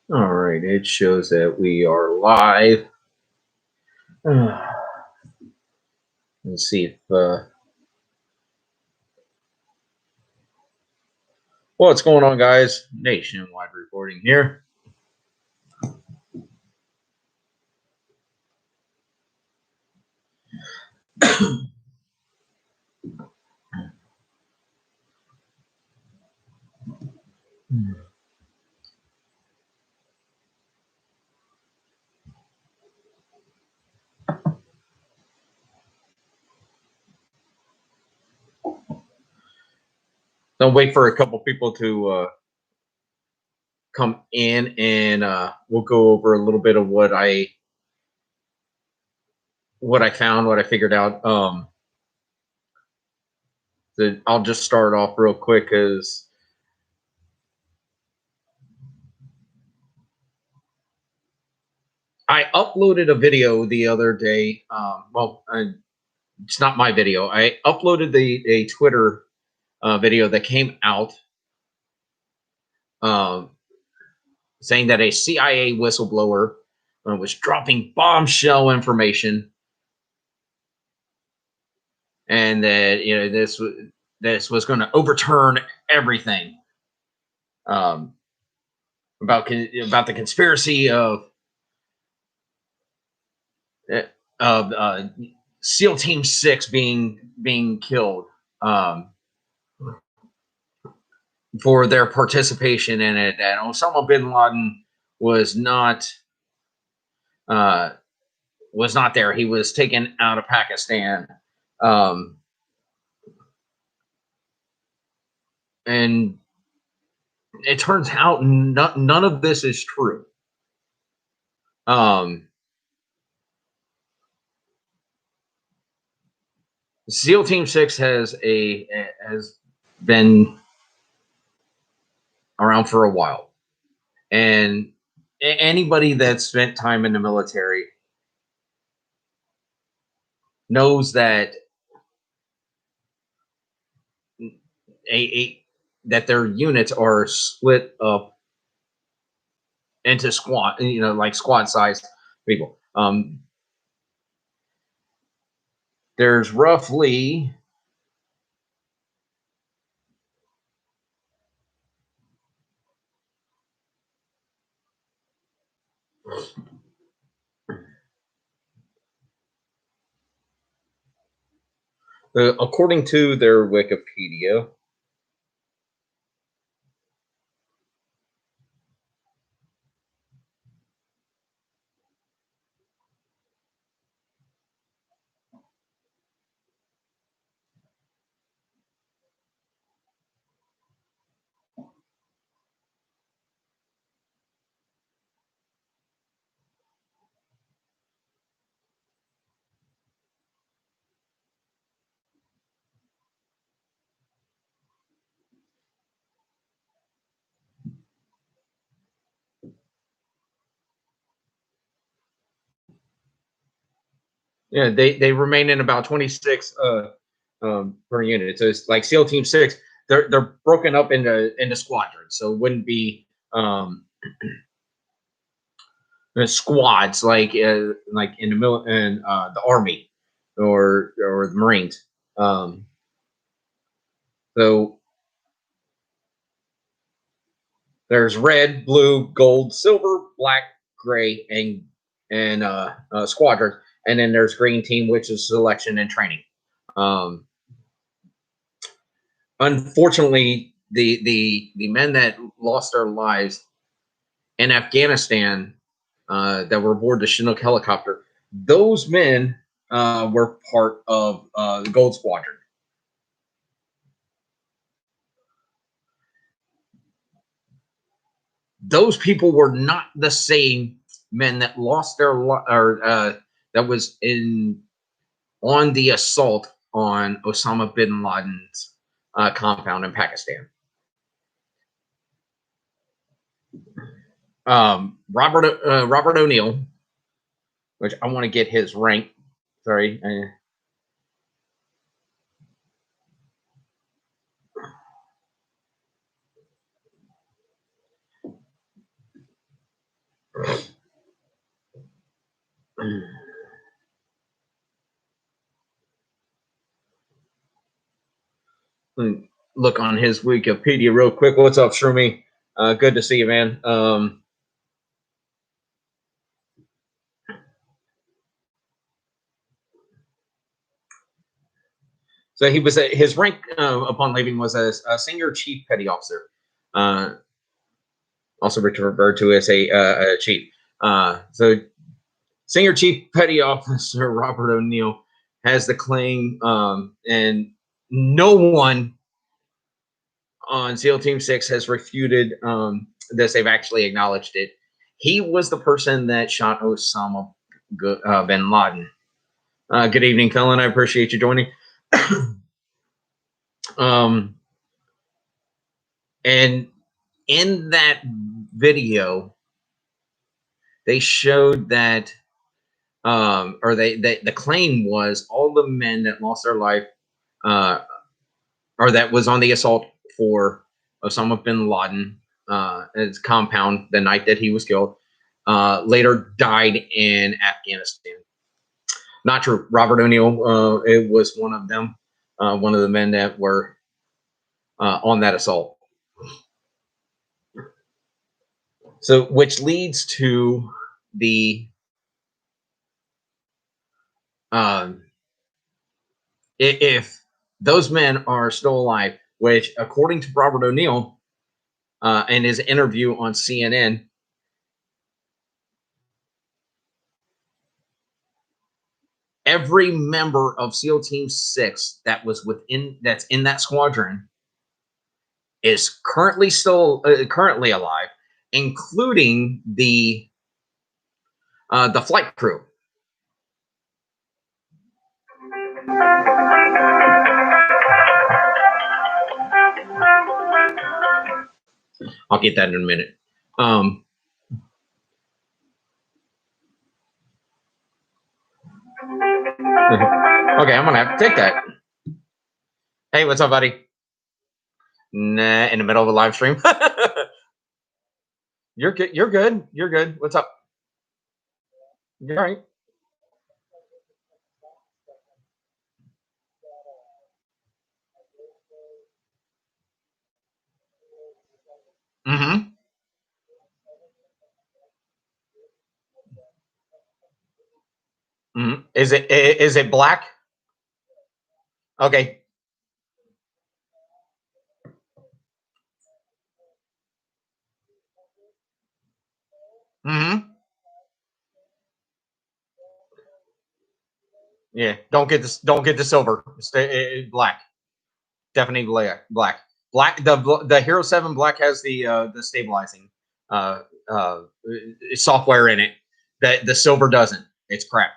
All right, it shows that we are live. Let's see if what's going on, guys. Nationwide reporting here. Don't wait for a couple people to come in, and we'll go over a little bit of what I found, what I figured out. I'll just start off real quick because I uploaded a video the other day. It's not my video. I uploaded a Twitter video that came out saying that a CIA whistleblower was dropping bombshell information, and that this was going to overturn everything about the conspiracy of SEAL Team 6 being killed for their participation in it, and Osama bin Laden was not there. He was taken out of Pakistan, and it turns out none of this is true. SEAL Team 6 has been around for a while, and anybody that spent time in the military knows that that their units are split up into squad, like squad-sized people. There's roughly according to their Wikipedia, yeah, they remain in about 26 per unit. So it's like SEAL Team 6. They're broken up into squadrons, so it wouldn't be squads like in the Army or the Marines. So there's red, blue, gold, silver, black, gray, and squadrons, and then there's green team, which is selection and training. Unfortunately, the men that lost their lives in Afghanistan that were aboard the Chinook helicopter, those men were part of the Gold Squadron. Those people were not the same men that lost their that was on the assault on Osama bin Laden's compound in Pakistan. Robert ONeill, which I want to get his rank. Sorry. Look on his Wikipedia real quick. What's up, Shroomy? Good to see you, man. So he was his rank upon leaving was a senior chief petty officer, also referred to as a chief. So senior chief petty officer Robert ONeill has the claim, and no one on SEAL Team 6 has refuted this. They've actually acknowledged it. He was the person that shot Osama bin Laden. Good evening, Felon. I appreciate you joining. And in that video, they showed that, or the claim was all the men that lost their life, or that was on the assault for Osama bin Laden, his compound the night that he was killed, later died in Afghanistan. Not true. Robert ONeill, it was one of them, one of the men that were on that assault. So, which leads to the if those men are still alive, which according to Robert ONeill in his interview on CNN, every member of SEAL Team 6 that was that's in that squadron is currently currently alive, including the flight crew. I'll get that in a minute. Okay, I'm gonna have to take that. Hey, what's up, buddy? Nah, in the middle of a live stream. You're good. You're good. You're good. What's up? You're all right. Mm-hmm. Mm-hmm. Is it black? Okay. Mm-hmm. Yeah. Don't get this. Don't get the silver. Stay black. Definitely black. Black. The Hero 7 Black has the stabilizing uh, uh, software in it. That the silver doesn't. It's crap.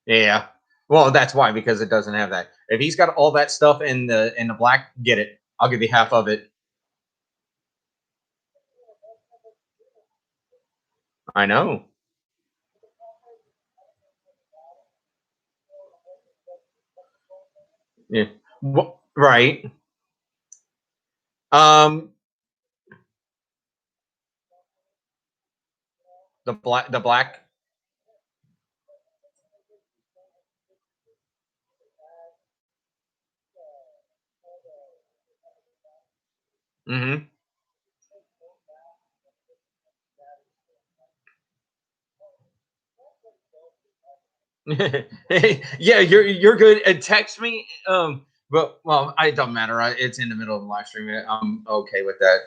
Yeah. Well, that's why, because it doesn't have that. If he's got all that stuff in the black, get it. I'll give you half of it. I know. Yeah. Right. Um. The black. The black. Mm-hmm. Yeah, you're good. And text me. But well, it doesn't matter. It's in the middle of the live stream. I'm okay with that.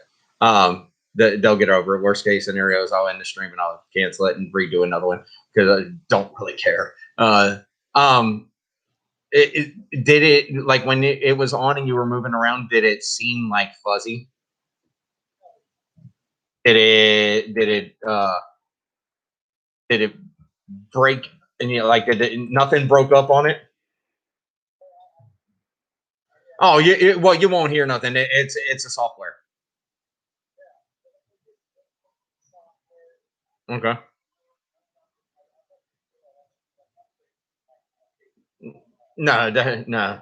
They'll get over it. Worst case scenarios, I'll end the stream and I'll cancel it and redo another one because I don't really care. Um, did it like when it was on and you were moving around? Did it seem like fuzzy? Did it break? And like nothing broke up on it? Oh, well, you won't hear nothing. It's a software. Okay. No, no.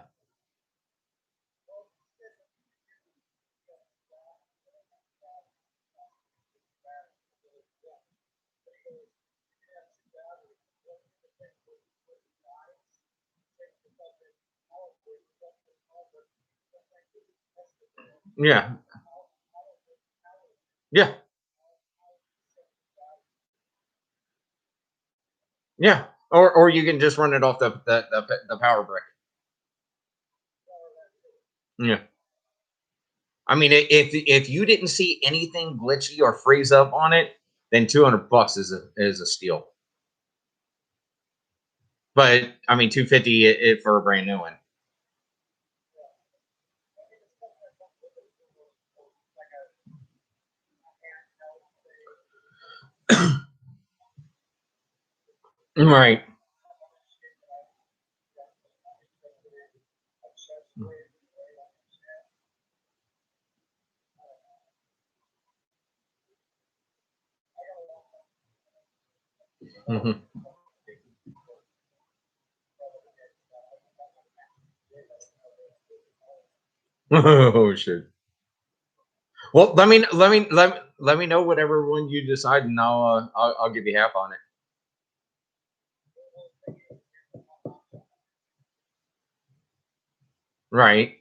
Yeah. Yeah. Yeah. Or you can just run it off the power brick. Yeah. I mean, if you didn't see anything glitchy or freeze up on it, then $200 is a steal. But I mean, 250 it for a brand new one. Right. Mhm. Oh shit. Well, let me know whatever one you decide, and I'll give you half on it. Right.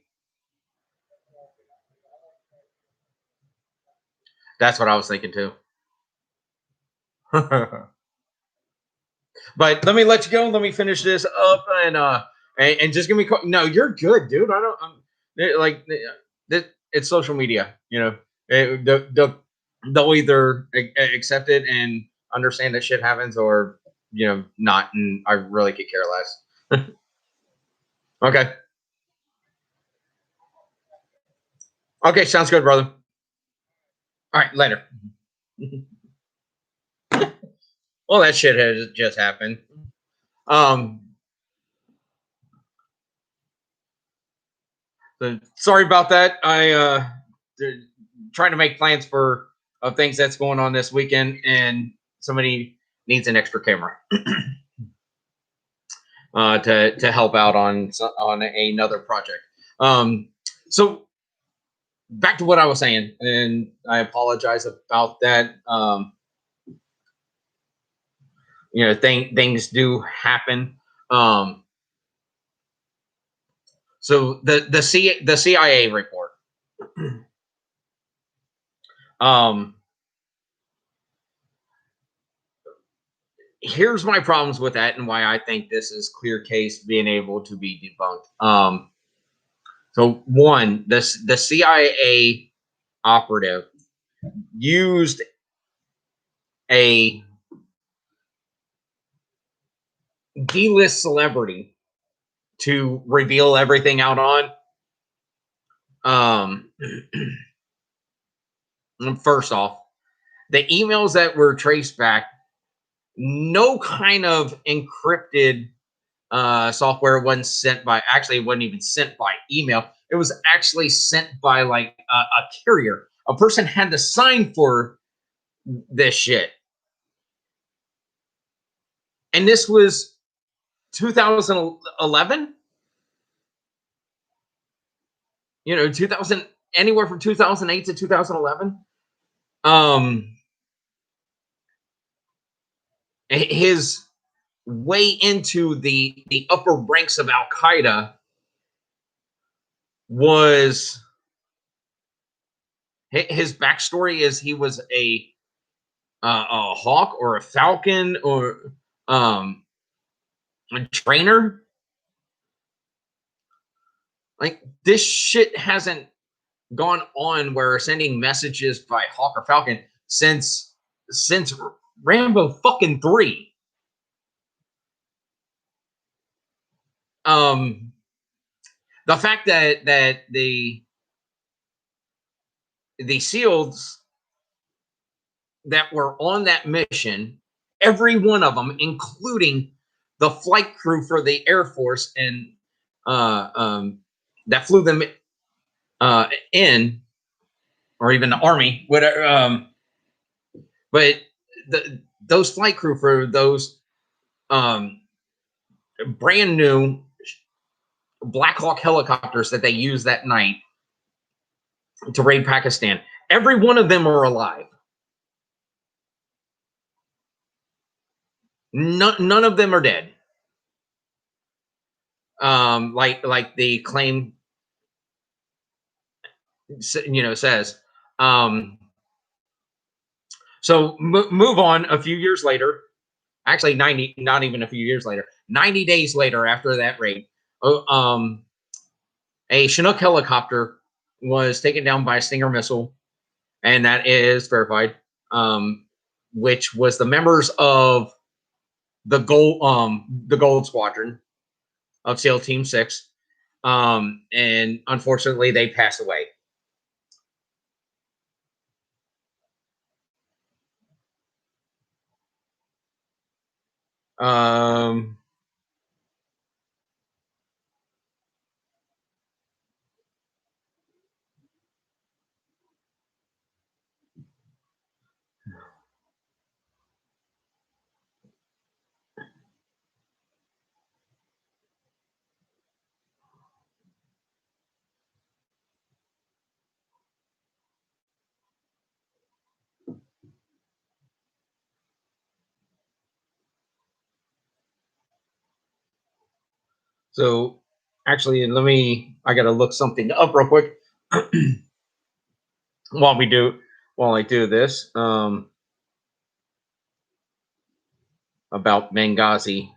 That's what I was thinking too. But let me let you go. Let me finish this up, and just give me. No, you're good, dude. I don't. Like it's social media. They'll either accept it and understand that shit happens, or not, and I really could care less. Okay. Okay. Sounds good, brother. All right. Later. Well, that shit has just happened. Um. So sorry about that. Trying to make plans for things that's going on this weekend, and somebody needs an extra camera to help out on another project. Um, so back to what I was saying, and I apologize about that. Things do happen. Um, so the CIA report. Um, Here's my problems with that, and why I think this is clear case being able to be debunked. So one, the CIA operative used a D-list celebrity to reveal everything out on. Um, First off, the emails that were traced back, no kind of encrypted software wasn't sent by. Actually, it wasn't even sent by email. It was actually sent by like a carrier. A person had to sign for this shit, and this was 2011. 2000, anywhere from 2008 to 2011. Um, his way into the upper ranks of Al Qaeda was his backstory is he was a hawk or a falcon or a trainer. Like this shit hasn't gone on where sending messages by hawk or falcon since Rambo fucking 3. Um, the fact that the SEALs that were on that mission, every one of them, including the flight crew for the Air Force and that flew them in, or even the Army, whatever. But those flight crew for those um, brand new Black Hawk helicopters that they used that night to raid Pakistan, every one of them are alive. None of them are dead. Like the claim. says. Um, so move on a few years later. Actually, 90, not even a few years later, 90 days later after that raid, a Chinook helicopter was taken down by a Stinger missile, and that is verified, which was the members of the Gold Squadron of SEAL Team 6. And unfortunately, they passed away. Um, so actually, I got to look something up real quick while we do, while I do this, about Benghazi.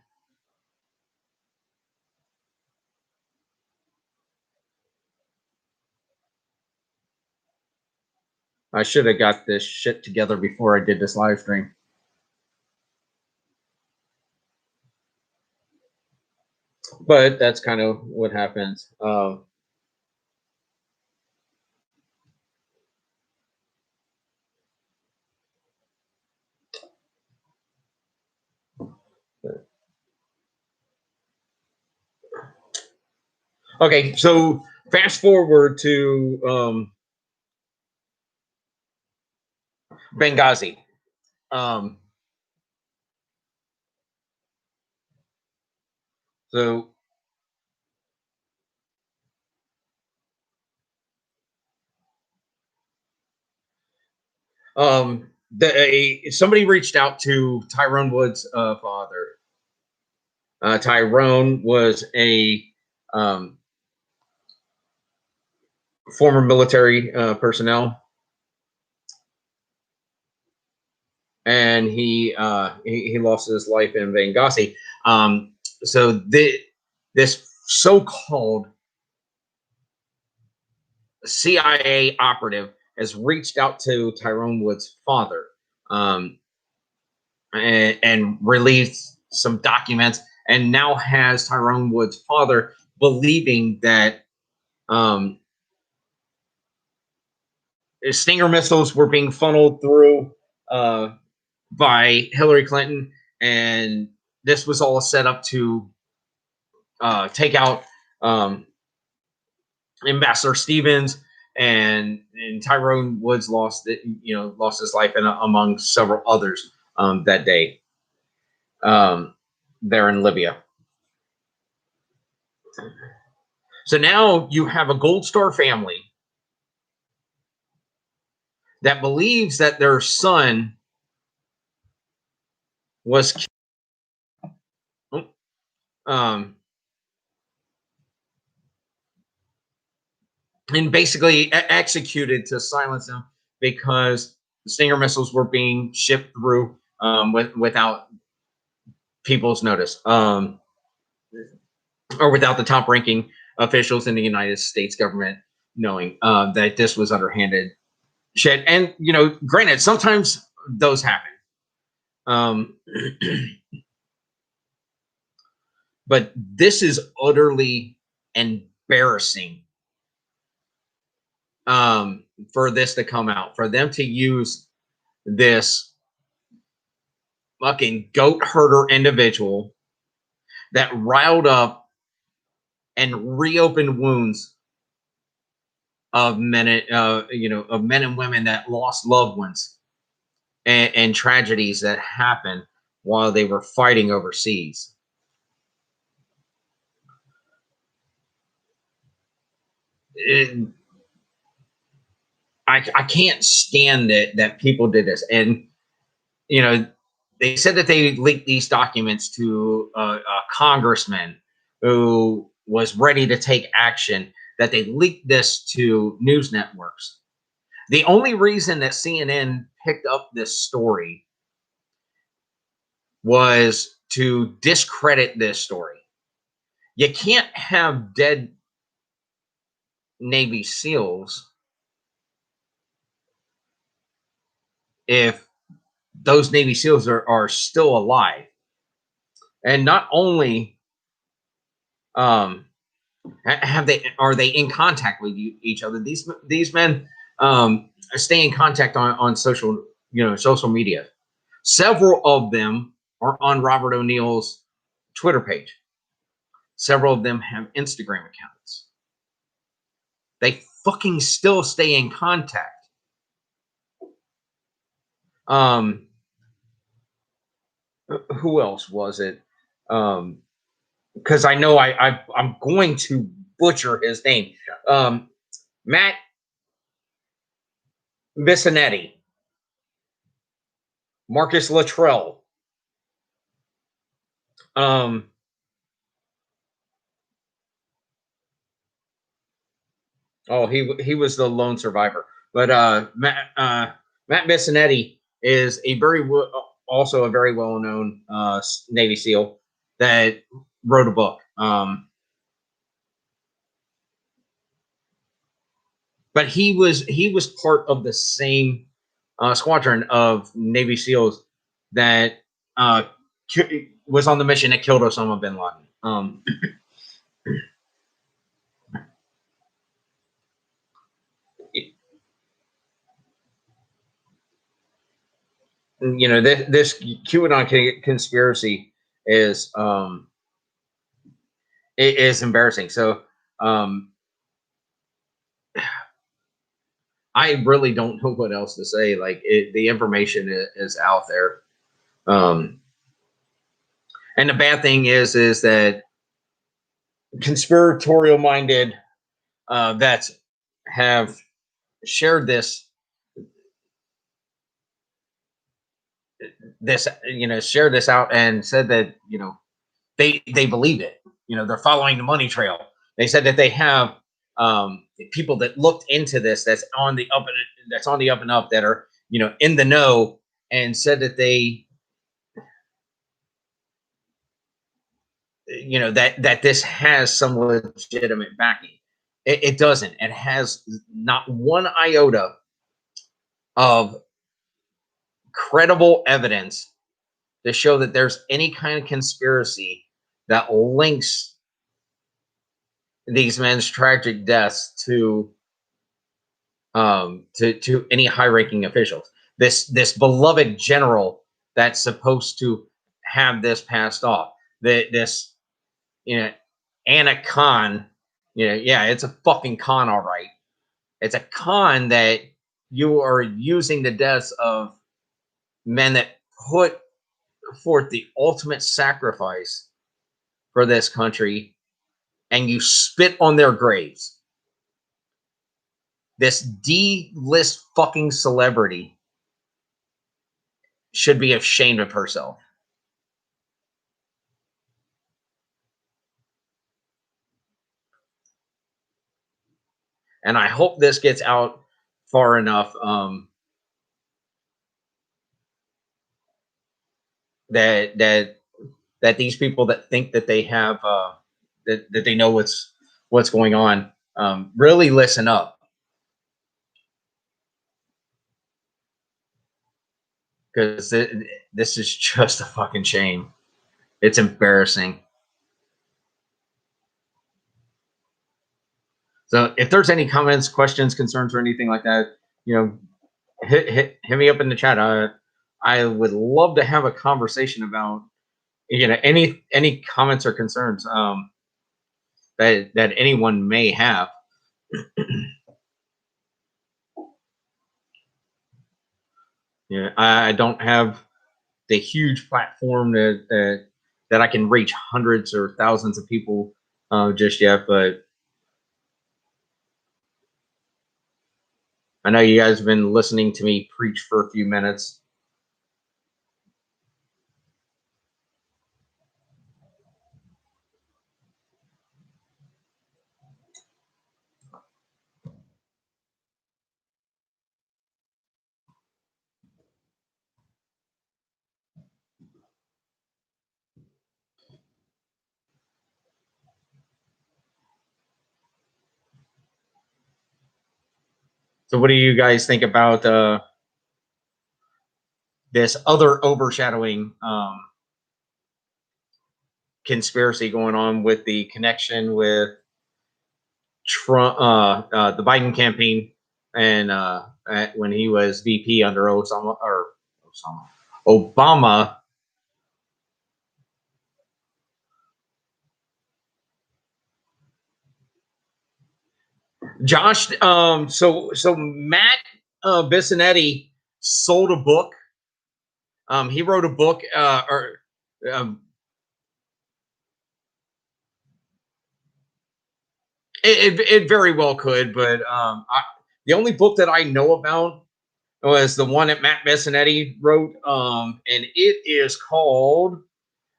I should have got this shit together before I did this live stream. But that's kind of what happens. Okay, so fast forward to Benghazi. So somebody reached out to Tyrone Woods' father. Tyrone was a former military personnel, and he lost his life in Benghazi. So this so-called CIA operative has reached out to Tyrone Woods' father, and released some documents, and now has Tyrone Woods' father believing that Stinger missiles were being funneled through by Hillary Clinton, and this was all set up to take out Ambassador Stevens, and Tyrone Woods lost his life, and among several others that day there in Libya. So now you have a Gold Star family that believes that their son was and basically executed to silence him because the Stinger missiles were being shipped through without people's notice, or without the top ranking officials in the United States government knowing that this was underhanded shit. And, granted, sometimes those happen. But this is utterly embarrassing for this to come out, for them to use this fucking goat herder individual that riled up and reopened wounds of men, of men and women that lost loved ones, and tragedies that happened while they were fighting overseas. I can't stand that people did this. And, they said that they leaked these documents to a congressman who was ready to take action that they leaked this to news networks. The only reason that CNN picked up this story was to discredit this story. You can't have dead Navy SEALs if those Navy SEALs are still alive. And not only are they in contact with each other, these men stay in contact on social media. Several of them are on Robert ONeill's Twitter page. Several of them have Instagram accounts. They fucking still stay in contact. Who else was it? Because I know I'm going to butcher his name. Matt Vincinetti, Marcus Luttrell. Oh, he was the lone survivor. But Matt Vincinetti is also a very well known Navy SEAL that wrote a book. But he was part of the same squadron of Navy SEALs that was on the mission that killed Osama bin Laden. This QAnon conspiracy is embarrassing. So I really don't know what else to say. Like the information is out there. And the bad thing is that conspiratorial minded vets have shared this shared this out and said that they believe it. They're following the money trail. They said that they have people that looked into this that's on the up and up that are in the know, and said that they that this has some legitimate backing. It doesn't. It has not one iota of credible evidence to show that there's any kind of conspiracy that links these men's tragic deaths to any high-ranking officials. This beloved general that's supposed to have this passed off. This Anna Khan, yeah, it's a fucking con, all right. It's a con that you are using the deaths of men that put forth the ultimate sacrifice for this country, and you spit on their graves. This D-list fucking celebrity should be ashamed of herself. And I hope this gets out far enough that these people that think that they have that they know what's going on really listen up, because this is just a fucking shame. It's embarrassing. So if there's any comments, questions, concerns, or anything like that, hit me up in the chat. I would love to have a conversation about any comments or concerns that anyone may have. I don't have the huge platform that I can reach hundreds or thousands of people just yet, but I know you guys have been listening to me preach for a few minutes. So, what do you guys think about this other overshadowing conspiracy going on with the connection with Trump, the Biden campaign, and when he was VP under Obama. Josh, so Matt Bissonette sold a book. He wrote a book, um, it very well could, but the only book that I know about was the one that Matt Bissonette wrote, and it is called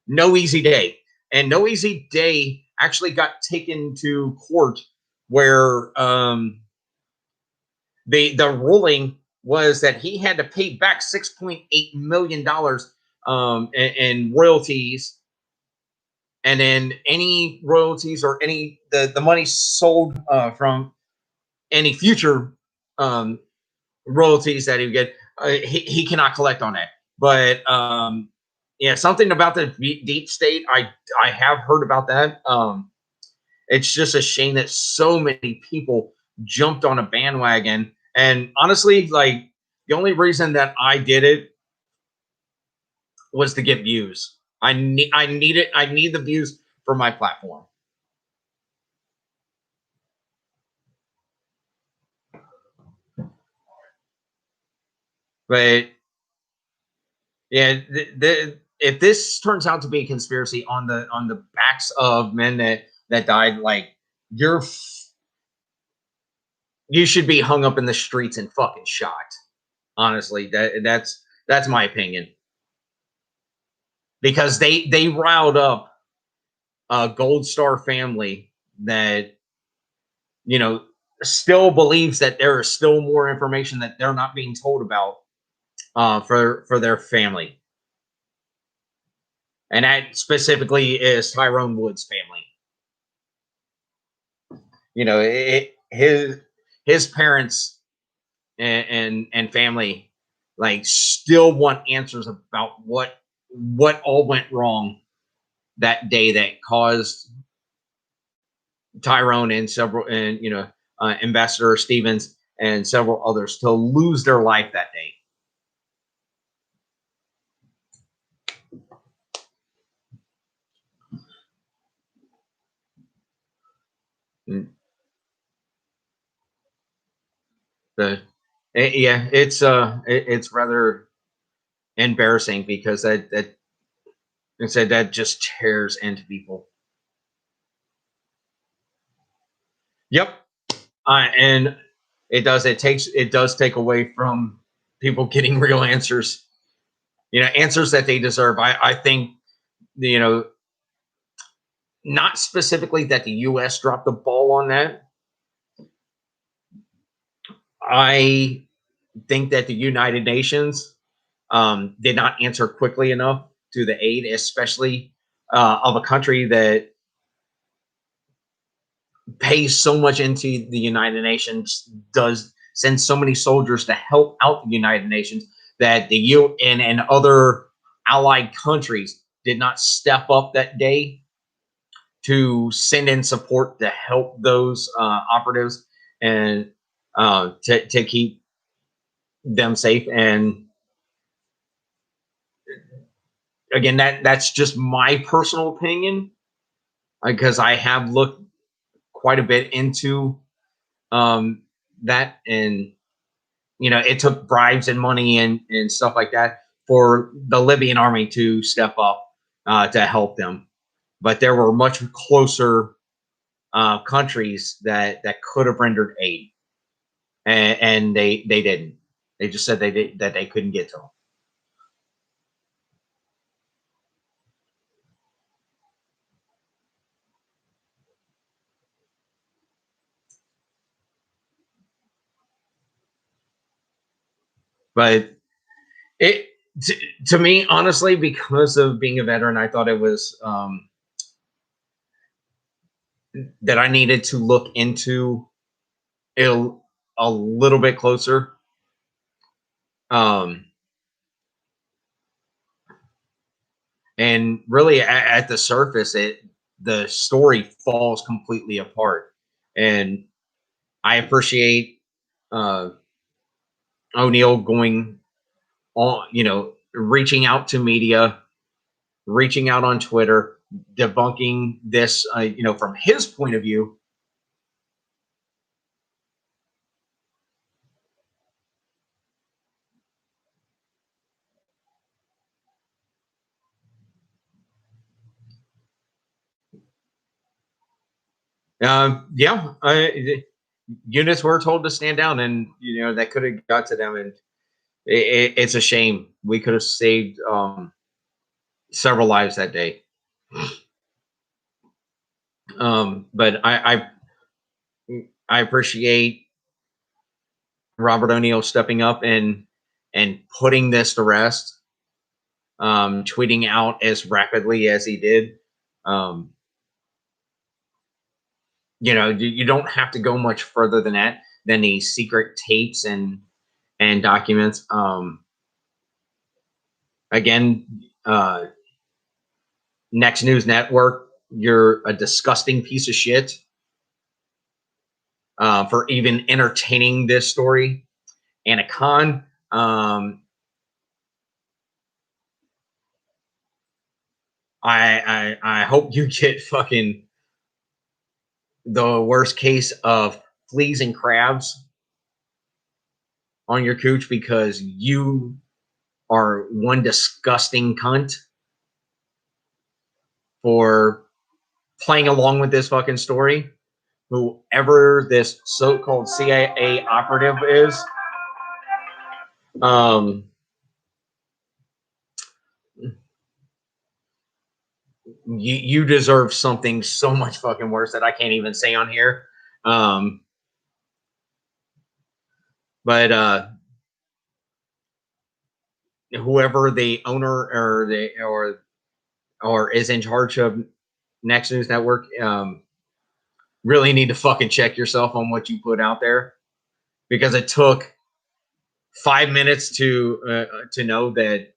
No Easy Day. And No Easy Day actually got taken to court, where the ruling was that he had to pay back $6.8 million in royalties, and then any royalties or any the money sold from any future um, royalties that he would get, he cannot collect on that. But yeah, something about the deep state, I have heard about that. It's just a shame that so many people jumped on a bandwagon. And honestly, like, the only reason that I did it was to get views. I need the views for my platform. But yeah, if this turns out to be a conspiracy on the backs of men that died, like, you're you should be hung up in the streets and fucking shot. Honestly, that's my opinion, because they riled up a Gold Star family that, you know, still believes that there is still more information that they're not being told about for their family, and that specifically is Tyrone Woods' family. You know, his parents and family, like, still want answers about what all went wrong that day that caused Tyrone and several, and Ambassador Stevens and several others to lose their life that day. Mm. The Yeah, it's rather embarrassing, because that it said that just tears into people. Yep. And it does take away from people getting real answers, answers that they deserve. I think, you know not specifically that the US dropped the ball on that. I think that the United Nations did not answer quickly enough to the aid, especially of a country that pays so much into the United Nations, does send so many soldiers to help out the United Nations, that the UN and other allied countries did not step up that day to send in support to help those operatives, and to keep them safe. And again, that's just my personal opinion, because I have looked quite a bit into that, and it took bribes and money and stuff like that for the Libyan army to step up to help them. But there were much closer countries that could have rendered aid, and they didn't. They just said that they couldn't get to them. But it to me, honestly, because of being a veteran, I thought it was that I needed to look into a little bit closer. And really at the surface, the story falls completely apart. And I appreciate ONeill going on, reaching out to media, reaching out on Twitter, debunking this, from his point of view. Yeah, units were told to stand down, and that could have got to them, and it's a shame. We could have saved several lives that day. But I appreciate Robert ONeill stepping up and putting this to rest, tweeting out as rapidly as he did. You don't have to go much further than that, than these secret tapes and documents. Again, Next News Network, you're a disgusting piece of shit for even entertaining this story. Anna Khan, I hope you get fucking the worst case of fleas and crabs on your cooch, because you are one disgusting cunt for playing along with this fucking story. Whoever this so-called CIA operative is, you deserve something so much fucking worse that I can't even say on here. But whoever the owner or is in charge of Next News Network, really need to fucking check yourself on what you put out there, because it took 5 minutes to know that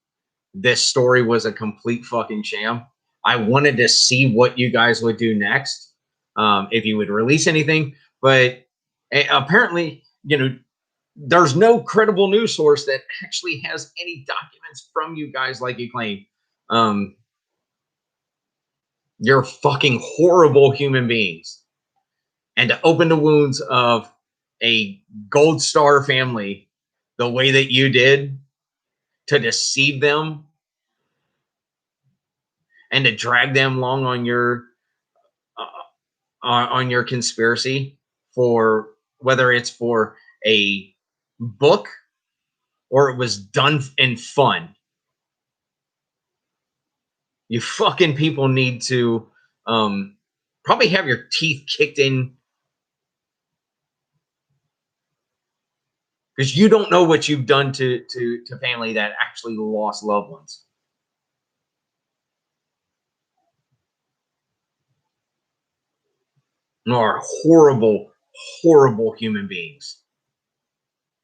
this story was a complete fucking sham. I wanted to see what you guys would do next, if you would release anything, but apparently, there's no credible news source that actually has any documents from you guys like you claim. You're fucking horrible human beings. And to open the wounds of a Gold Star family the way that you did, to deceive them and to drag them along on your conspiracy, for whether it's for a book or it was done in fun. You fucking people need to probably have your teeth kicked in, because you don't know what you've done to family that actually lost loved ones. Are horrible, horrible human beings.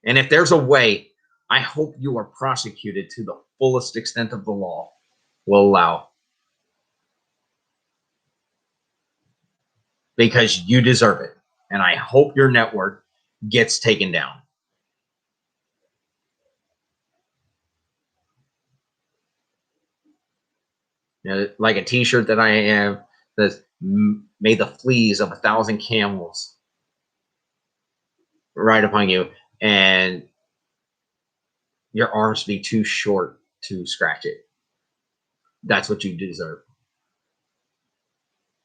And if there's a way, I hope you are prosecuted to the fullest extent of the law will allow, because you deserve it. And I hope your network gets taken down. Like a t-shirt that I have that "May the fleas of 1,000 camels ride upon you, and your arms be too short to scratch it." That's what you deserve.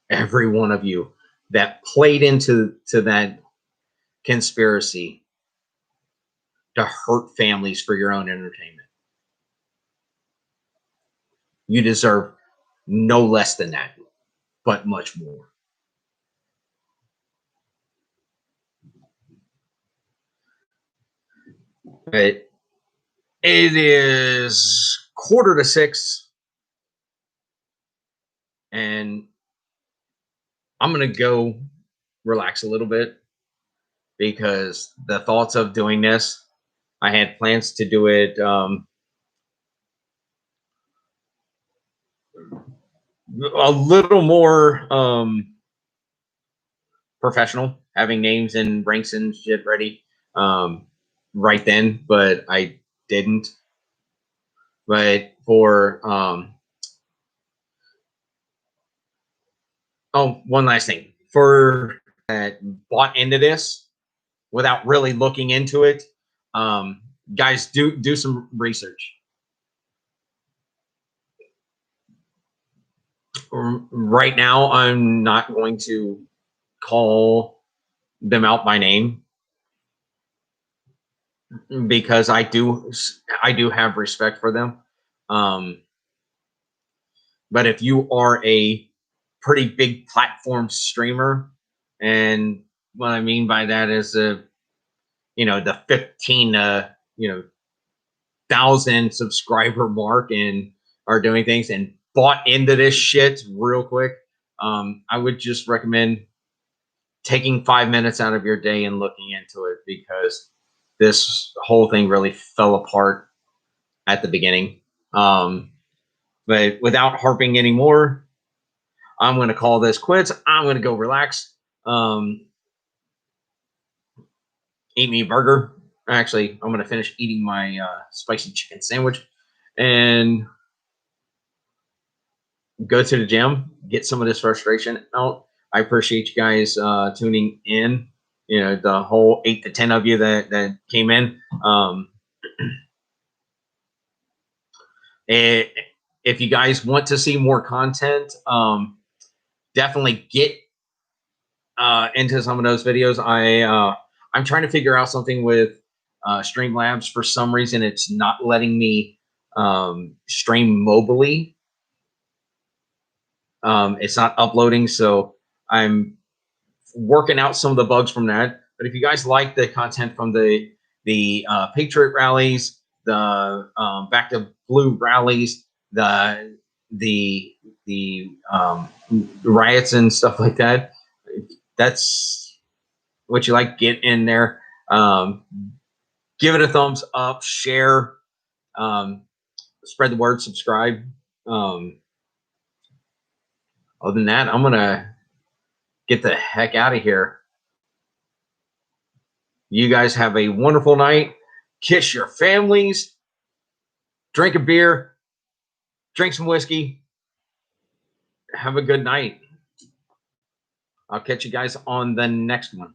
Every one of you that played into that conspiracy to hurt families for your own entertainment. You deserve no less than that, but much more. But it is 5:45, and I'm gonna go relax a little bit. because the thoughts of doing this, I had plans to do it a little more professional, having names and ranks and shit ready right then, but I didn't. But for oh, one last thing for bought into this without really looking into it, guys, do some research. Right now, I'm not going to call them out by name because I do have respect for them. But if you are a pretty big platform streamer, and what I mean by that is the 15 1,000 subscriber mark and are doing things and bought into this shit real quick, I would just recommend taking 5 minutes out of your day and looking into it, because this whole thing really fell apart at the beginning. But without harping anymore, I'm going to call this quits. I'm going to go relax. Eat me a burger. Actually, I'm going to finish eating my spicy chicken sandwich and go to the gym, get some of this frustration out. I appreciate you guys tuning in. The whole 8 to 10 of you that came in. If you guys want to see more content, definitely get into some of those videos. I'm trying to figure out something with Streamlabs. For some reason, it's not letting me stream mobily. It's not uploading, so I'm working out some of the bugs from that. But if you guys like the content from the Patriot rallies, the Back to Blue rallies, the riots and stuff like that, that's what you like, get in there. Give it a thumbs up, share, spread the word, subscribe. Other than that, I'm gonna get the heck out of here. You guys have a wonderful night. Kiss your families. Drink a beer. Drink some whiskey. Have a good night. I'll catch you guys on the next one.